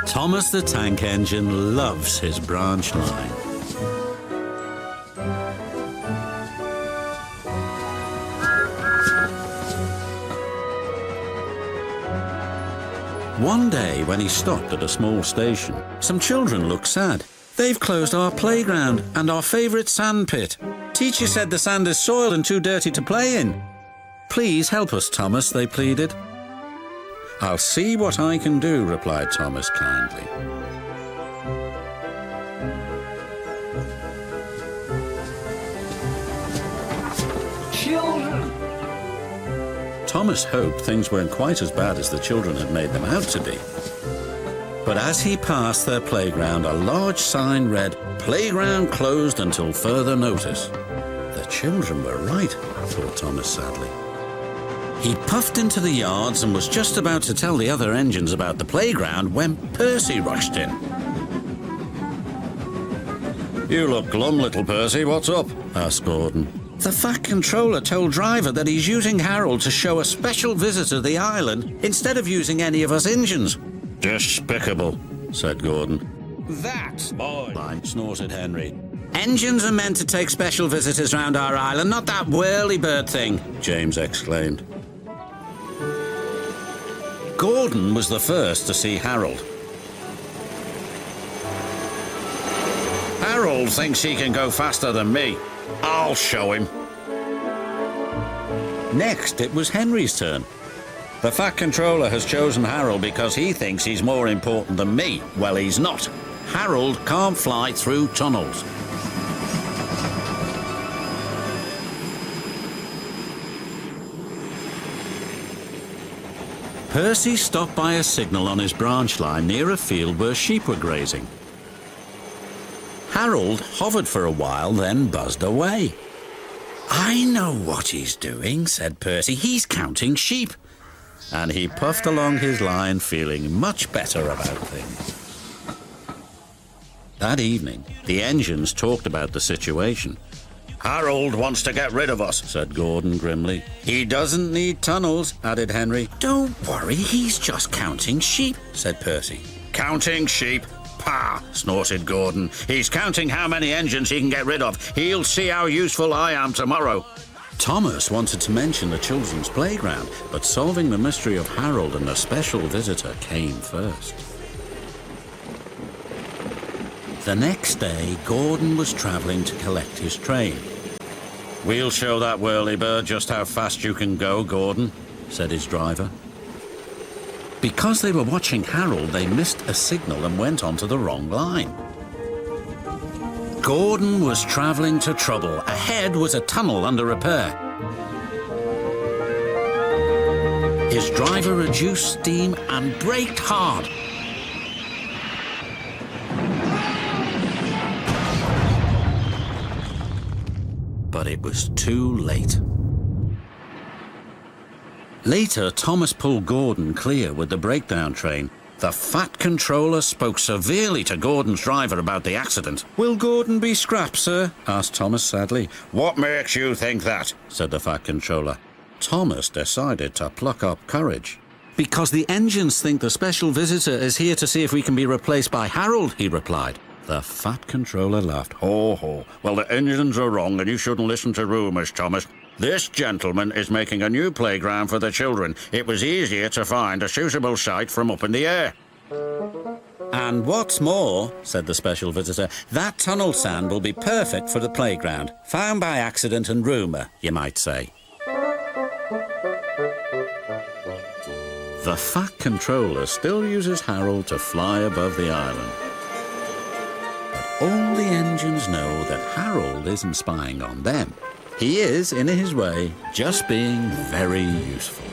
Thomas the Tank Engine loves his branch line. One day, when he stopped at a small station, some children looked sad. They've closed our playground and our favourite sand pit. Teacher said the sand is soiled and too dirty to play in. Please help us, Thomas, they pleaded. I'll see what I can do, replied Thomas kindly. Children! Thomas hoped things weren't quite as bad as the children had made them out to be. But as he passed their playground, a large sign read, "Playground closed until further notice." The children were right, thought Thomas sadly. He puffed into the yards and was just about to tell the other engines about the playground when Percy rushed in. "You look glum, little Percy. What's up?" asked Gordon. "The Fat Controller told Driver that he's using Harold to show a special visitor the island instead of using any of us engines." "Despicable," said Gordon. "That boy," snorted Henry. "Engines are meant to take special visitors round our island, not that whirlybird thing," James exclaimed. Gordon was the first to see Harold. "Harold thinks he can go faster than me. I'll show him." Next, it was Henry's turn. "The Fat Controller has chosen Harold because he thinks he's more important than me." Well, he's not. Harold can't fly through tunnels. Percy stopped by a signal on his branch line near a field where sheep were grazing. Harold hovered for a while, then buzzed away. "I know what he's doing," said Percy. "He's counting sheep." And he puffed along his line, feeling much better about things. That evening, the engines talked about the situation. "Harold wants to get rid of us," said Gordon grimly. "He doesn't need tunnels," added Henry. "Don't worry, he's just counting sheep," said Percy. "Counting sheep? Pah!" snorted Gordon. "He's counting how many engines he can get rid of. He'll see how useful I am tomorrow." Thomas wanted to mention the children's playground, but solving the mystery of Harold and a special visitor came first. The next day, Gordon was travelling to collect his train. "We'll show that whirlybird just how fast you can go, Gordon," said his driver. Because they were watching Harold, they missed a signal and went onto the wrong line. Gordon was travelling to trouble. Ahead was a tunnel under repair. His driver reduced steam and braked hard. But it was too late. Later, Thomas pulled Gordon clear with the breakdown train. The Fat Controller spoke severely to Gordon's driver about the accident. "Will Gordon be scrapped, sir?" asked Thomas sadly. "What makes you think that?" said the Fat Controller. Thomas decided to pluck up courage. "Because the engines think the special visitor is here to see if we can be replaced by Harold," he replied. The Fat Controller laughed. "Ho, ho. Well, the engines are wrong and you shouldn't listen to rumours, Thomas. This gentleman is making a new playground for the children. It was easier to find a suitable site from up in the air." "And what's more," said the special visitor, "that tunnel sand will be perfect for the playground. Found by accident and rumour, you might say." The Fat Controller still uses Harold to fly above the island. But all the engines know that Harold isn't spying on them. He is, in his way, just being very useful.